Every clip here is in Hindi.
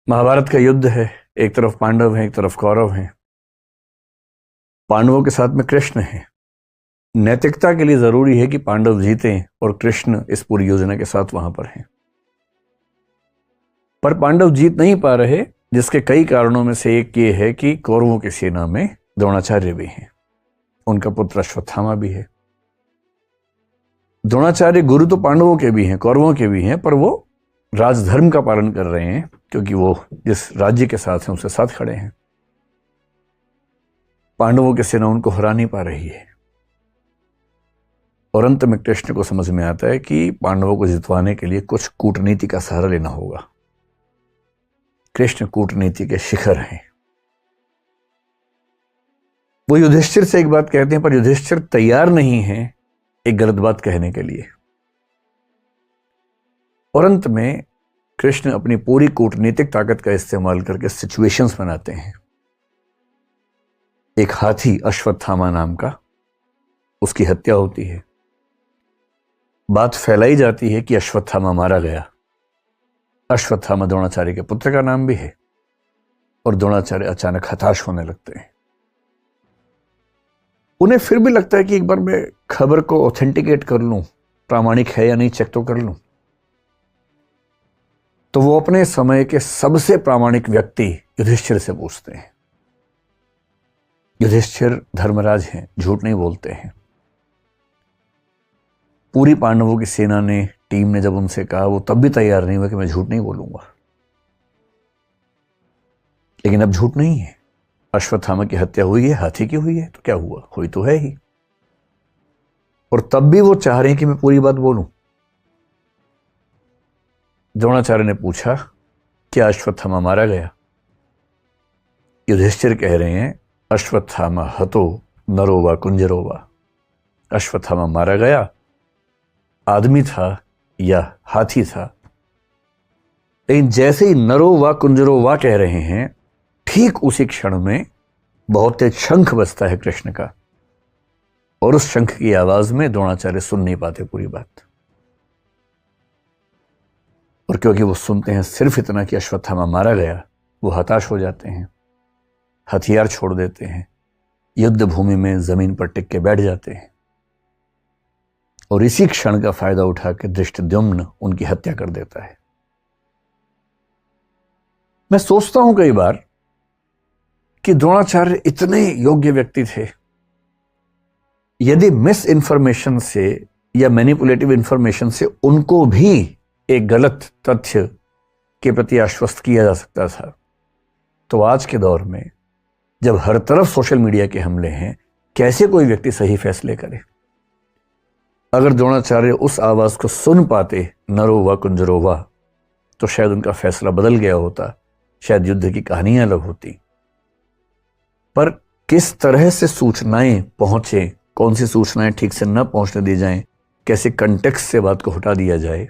महाभारत का युद्ध है। एक तरफ पांडव हैं, एक तरफ कौरव हैं। पांडवों के साथ में कृष्ण है। नैतिकता के लिए जरूरी है कि पांडव जीतें और कृष्ण इस पूरी योजना के साथ वहां पर हैं। पर पांडव जीत नहीं पा रहे, जिसके कई कारणों में से एक ये है कि कौरवों की सेना में द्रोणाचार्य भी हैं, उनका पुत्र अश्वत्थामा भी है। द्रोणाचार्य गुरु तो पांडवों के भी हैं, कौरवों के भी हैं, पर वो राजधर्म का पालन कर रहे हैं क्योंकि वो जिस राज्य के साथ हैं उसके साथ खड़े हैं। पांडवों की सेना उनको हरा नहीं पा रही है और अंत में कृष्ण को समझ में आता है कि पांडवों को जितवाने के लिए कुछ कूटनीति का सहारा लेना होगा। कृष्ण कूटनीति के शिखर हैं। वो युधिष्ठिर से एक बात कहते हैं, पर युधिष्ठिर तैयार नहीं है एक गलत बात कहने के लिए। और अंत में कृष्ण अपनी पूरी कूटनीतिक ताकत का इस्तेमाल करके सिचुएशंस बनाते हैं। एक हाथी अश्वत्थामा नाम का, उसकी हत्या होती है। बात फैलाई जाती है कि अश्वत्थामा मारा गया। अश्वत्थामा द्रोणाचार्य के पुत्र का नाम भी है और द्रोणाचार्य अचानक हताश होने लगते हैं। उन्हें फिर भी लगता है कि एक बार मैं खबर को ऑथेंटिकेट कर लूं, प्रामाणिक है या नहीं चेक तो कर लूं। तो वो अपने समय के सबसे प्रामाणिक व्यक्ति युधिष्ठिर से पूछते हैं। युधिष्ठिर धर्मराज हैं, झूठ नहीं बोलते हैं। पूरी पांडवों की सेना ने, टीम ने जब उनसे कहा, वो तब भी तैयार नहीं हुआ कि मैं झूठ नहीं बोलूंगा। लेकिन अब झूठ नहीं है। अश्वत्थामा की हत्या हुई है, हाथी की हुई है, तो क्या हुआ, हुई तो है ही। और तब भी वो चाह रहे हैं कि मैं पूरी बात बोलूं। द्रोणाचार्य ने पूछा, क्या अश्वत्थामा मारा गया? युधिष्ठिर कह रहे हैं, अश्वत्थामा हतो नरो वा कुंजरो वा। अश्वत्थामा मारा गया, आदमी था या हाथी था। लेकिन जैसे ही नरो वा कुंजरो वा कह रहे हैं, ठीक उसी क्षण में बहुत तेज शंख बजता है कृष्ण का, और उस शंख की आवाज में द्रोणाचार्य सुन नहीं पाते पूरी बात। और क्योंकि वो सुनते हैं सिर्फ इतना कि अश्वत्थामा मारा गया, वो हताश हो जाते हैं, हथियार छोड़ देते हैं, युद्ध भूमि में जमीन पर टिक के बैठ जाते हैं। और इसी क्षण का फायदा उठा के धृष्टद्युम्न उनकी हत्या कर देता है। मैं सोचता हूं कई बार कि द्रोणाचार्य इतने योग्य व्यक्ति थे, यदि मिस इंफॉर्मेशन से या मैनिपुलेटिव इंफॉर्मेशन से उनको भी एक गलत तथ्य के प्रति आश्वस्त किया जा सकता था, तो आज के दौर में जब हर तरफ सोशल मीडिया के हमले हैं, कैसे कोई व्यक्ति सही फैसले करे? अगर द्रोणाचार्य उस आवाज को सुन पाते, नरो वा कुंजरो वा, तो शायद उनका फैसला बदल गया होता, शायद युद्ध की कहानियां अलग होती। पर किस तरह से सूचनाएं पहुंचे, कौन सी सूचनाएं ठीक से न पहुंचने दी जाएं, कैसे कंटेक्स्ट से बात को हटा दिया जाए,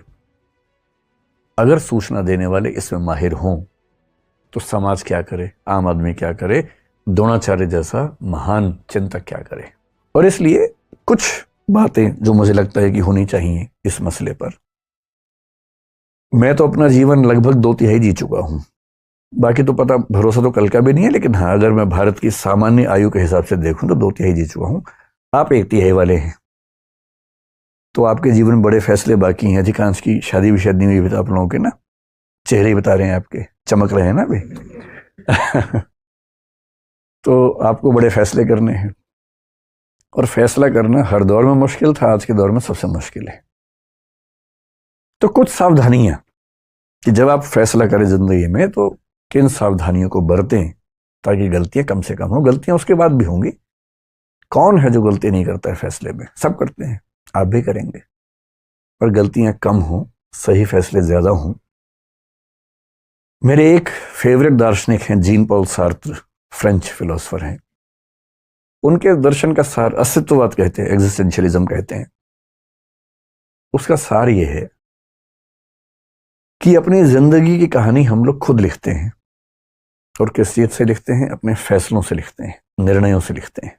अगर सूचना देने वाले इसमें माहिर हों तो समाज क्या करे, आम आदमी क्या करे, द्रोणाचार्य जैसा महान चिंतक क्या करे। और इसलिए कुछ बातें जो मुझे लगता है कि होनी चाहिए इस मसले पर। मैं तो अपना जीवन लगभग 2/3 जी चुका हूं, बाकी तो पता भरोसा तो कल का भी नहीं है, लेकिन हाँ, अगर मैं भारत की सामान्य आयु के हिसाब से देखूं तो 2/3 जी चुका हूं। आप 1/3 वाले हैं, तो आपके जीवन में बड़े फैसले बाकी हैं। अधिकांश की शादी भी शायद नहीं हुई, आप लोगों के ना चेहरे ही बता रहे हैं, आपके चमक रहे हैं ना अभी। तो आपको बड़े फैसले करने हैं, और फैसला करना हर दौर में मुश्किल था, आज के दौर में सबसे मुश्किल है। तो कुछ सावधानियां कि जब आप फैसला करें जिंदगी में तो किन सावधानियों को बरतें ताकि गलतियां कम से कम हो। गलतियां उसके बाद भी होंगी, कौन है जो गलती नहीं करता है फैसले में? सब करते हैं, आप भी करेंगे, पर गलतियां कम हो, सही फैसले ज्यादा हों। मेरे एक फेवरेट दार्शनिक हैं Jean Paul Sartre, French philosopher हैं। उनके दर्शन का सार अस्तित्ववाद कहते हैं, एग्जिस्टेंशियलिज्म कहते हैं। उसका सार यह है कि अपनी जिंदगी की कहानी हम लोग खुद लिखते हैं, और किस चीज से लिखते हैं? अपने फैसलों से लिखते हैं, निर्णयों से लिखते हैं।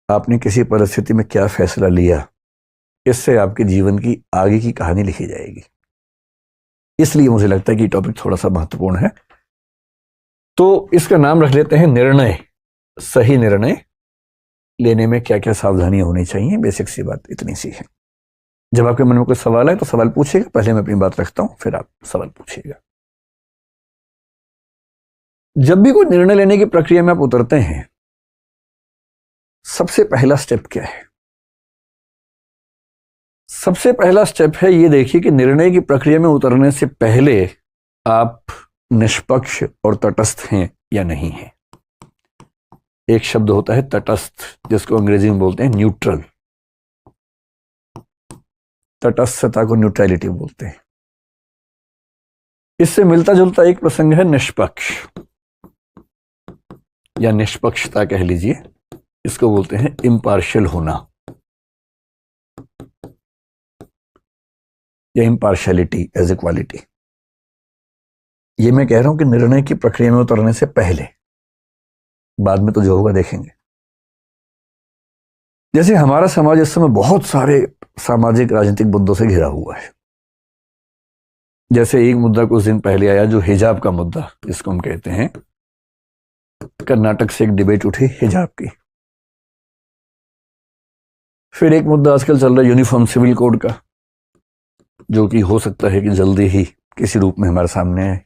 आपने किसी परिस्थिति में क्या फैसला लिया, इससे आपके जीवन की आगे की कहानी लिखी जाएगी। इसलिए मुझे लगता है कि टॉपिक थोड़ा सा महत्वपूर्ण है। तो इसका नाम रख लेते हैं निर्णय। सही निर्णय लेने में क्या क्या सावधानियां होनी चाहिए, बेसिक सी बात इतनी सी है। जब आपके मन में कोई सवाल है तो सवाल पूछिएगा, पहले मैं अपनी बात रखता हूं, फिर आप सवाल पूछिएगा। जब भी कोई निर्णय लेने की प्रक्रिया में आप उतरते हैं, सबसे पहला स्टेप क्या है? सबसे पहला स्टेप है ये देखिए कि निर्णय की प्रक्रिया में उतरने से पहले आप निष्पक्ष और तटस्थ हैं या नहीं हैं। एक शब्द होता है तटस्थ, जिसको अंग्रेजी में बोलते हैं न्यूट्रल। तटस्थता को न्यूट्रलिटी बोलते हैं। इससे मिलता जुलता एक प्रसंग है निष्पक्ष या निष्पक्षता कह लीजिए, इसको बोलते हैं इम्पार्शियल होना या इम्पार्शियलिटी एज ए क्वालिटी। ये मैं कह रहा हूं कि निर्णय की प्रक्रिया में उतरने से पहले, बाद में तो जो होगा देखेंगे। जैसे हमारा समाज इस समय बहुत सारे सामाजिक राजनीतिक मुद्दों से घिरा हुआ है। जैसे एक मुद्दा कुछ दिन पहले आया, जो हिजाब का मुद्दा जिसको हम कहते हैं, कर्नाटक से एक डिबेट उठी हिजाब की। फिर एक मुद्दा आजकल चल रहा है यूनिफॉर्म सिविल कोड का, जो कि हो सकता है कि जल्दी ही किसी रूप में हमारे सामने आए।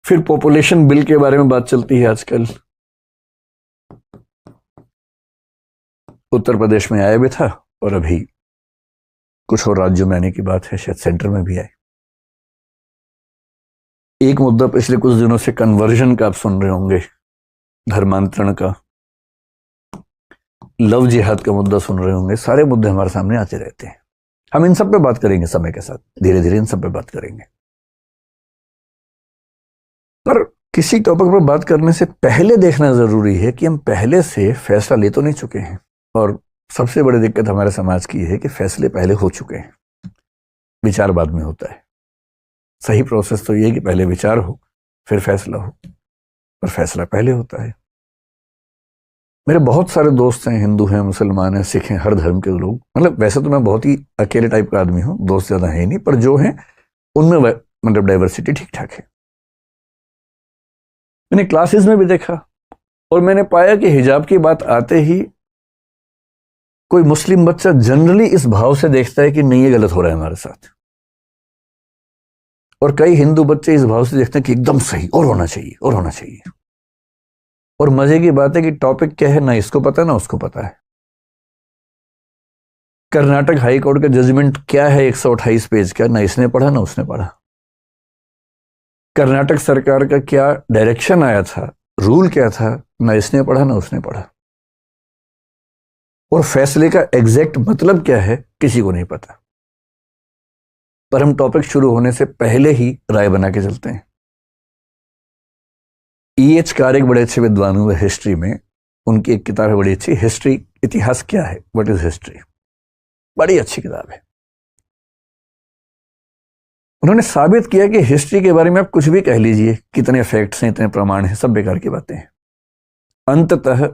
फिर पॉपुलेशन बिल के बारे में बात चलती है आजकल। उत्तर प्रदेश में आया भी था और अभी कुछ और राज्यों में आने की बात है, शायद सेंटर में भी आए। एक मुद्दा पिछले कुछ दिनों से कन्वर्जन का आप सुन रहे होंगे, धर्मांतरण का। लव जिहाद का मुद्दा सुन रहे होंगे। सारे मुद्दे हमारे सामने आते रहते हैं। हम इन सब पे बात करेंगे समय के साथ, धीरे धीरे इन सब पे बात करेंगे। पर किसी टॉपिक पर बात करने से पहले देखना जरूरी है कि हम पहले से फैसला ले तो नहीं चुके हैं। और सबसे बड़ी दिक्कत हमारे समाज की है कि फैसले पहले हो चुके हैं, विचार बाद में होता है। सही प्रोसेस तो ये है कि पहले विचार हो फिर फैसला हो, पर फैसला पहले होता है। मेरे बहुत सारे दोस्त हैं, हिंदू हैं, मुसलमान हैं, सिख हैं, हर धर्म के लोग। मतलब वैसे तो मैं बहुत ही अकेले टाइप का आदमी हूं, दोस्त ज्यादा है नहीं, पर जो हैं उनमें मतलब डाइवर्सिटी ठीक ठाक है। मैंने क्लासेस में भी देखा और मैंने पाया कि हिजाब की बात आते ही कोई मुस्लिम बच्चा जनरली इस भाव से देखता है कि नहीं ये गलत हो रहा है हमारे साथ, और कई हिंदू बच्चे इस भाव से देखते हैं कि एकदम सही और होना चाहिए और होना चाहिए। और मजे की बात है कि टॉपिक क्या है ना इसको पता ना उसको पता है। कर्नाटक हाई कोर्ट का जजमेंट क्या है 128 पेज का, ना इसने पढ़ा ना उसने पढ़ा। कर्नाटक सरकार का क्या डायरेक्शन आया था, रूल क्या था, ना इसने पढ़ा ना उसने पढ़ा। और फैसले का एग्जैक्ट मतलब क्या है किसी को नहीं पता। पर हम टॉपिक शुरू होने से पहले ही राय बना के चलते हैं। E.H. कार एक बड़े अच्छे विद्वान हुए हिस्ट्री में, उनकी एक किताब है बड़ी अच्छी, हिस्ट्री, इतिहास क्या है, व्हाट इज हिस्ट्री। बड़ी अच्छी किताब है। उन्होंने साबित किया कि हिस्ट्री के बारे में आप कुछ भी कह लीजिए, कितने फैक्ट्स हैं, इतने प्रमाण हैं, सब बेकार की बातें हैं। अंततः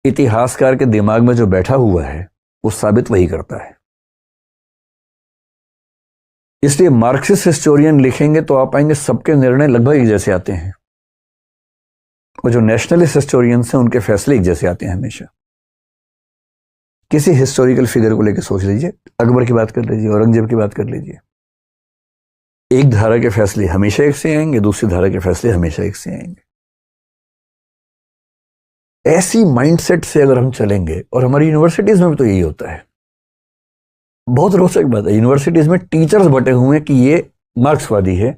इतिहासकार के दिमाग में जो बैठा हुआ है वो साबित वही करता है। इसलिए मार्क्सिस्ट हिस्टोरियन लिखेंगे तो आप पाएंगे सबके निर्णय लगभग एक जैसे आते हैं, और जो नेशनलिस्ट हिस्टोरियंस हैं उनके फैसले एक जैसे आते हैं हमेशा। किसी हिस्टोरिकल फिगर को लेकर सोच लीजिए, अकबर की बात कर लीजिए, औरंगजेब की बात कर लीजिए। एक धारा के फैसले हमेशा एक से आएंगे, दूसरी धारा के फैसले हमेशा एक से आएंगे। ऐसी माइंडसेट से अगर हम चलेंगे, और हमारी यूनिवर्सिटीज में भी तो यही होता है। बहुत रोचक बात है, यूनिवर्सिटीज में टीचर्स बटे हुए हैं कि ये मार्क्सवादी है,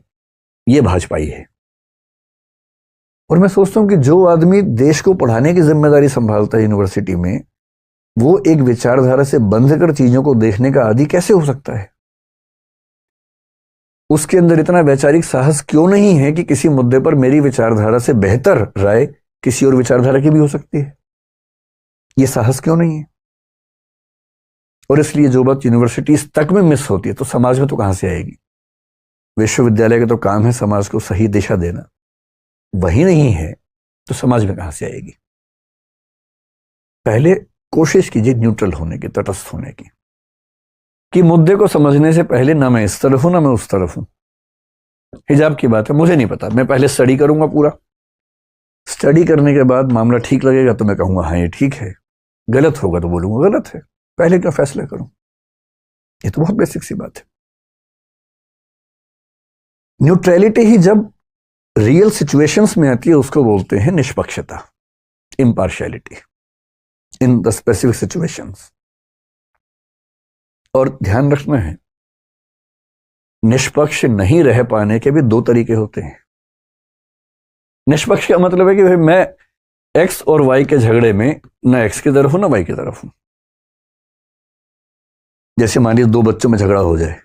ये भाजपाई है। और मैं सोचता हूं कि जो आदमी देश को पढ़ाने की जिम्मेदारी संभालता है यूनिवर्सिटी में, वो एक विचारधारा से बंध कर चीजों को देखने का आदी कैसे हो सकता है? उसके अंदर इतना वैचारिक साहस क्यों नहीं है कि किसी मुद्दे पर मेरी विचारधारा से बेहतर राय किसी और विचारधारा की भी हो सकती है? यह साहस क्यों नहीं है? और इसलिए जो बात यूनिवर्सिटीज तक में मिस होती है तो समाज में तो कहां से आएगी? विश्वविद्यालय का तो काम है समाज को सही दिशा देना, वही नहीं है तो समाज में कहां से आएगी? पहले कोशिश कीजिए न्यूट्रल होने की, तटस्थ होने की। कि मुद्दे को समझने से पहले ना मैं इस तरफ हूं ना मैं उस तरफ हूं। हिजाब की बात है, मुझे नहीं पता, मैं पहले स्टडी करूंगा पूरा, स्टडी करने के बाद मामला ठीक लगेगा तो मैं कहूंगा हाँ ये ठीक है, गलत होगा तो बोलूंगा गलत है, पहले क्या फैसला करूं। ये तो बहुत बेसिक सी बात है। न्यूट्रलिटी ही जब रियल सिचुएशंस में आती है उसको बोलते हैं निष्पक्षता, impartiality in the specific situations. और ध्यान रखना है, निष्पक्ष नहीं रह पाने के भी दो तरीके होते हैं। निष्पक्ष का मतलब है कि भाई मैं एक्स और वाई के झगड़े में ना एक्स की तरफ हूं ना वाई की तरफ हूं। जैसे मान लीजिए दो बच्चों में झगड़ा हो जाए,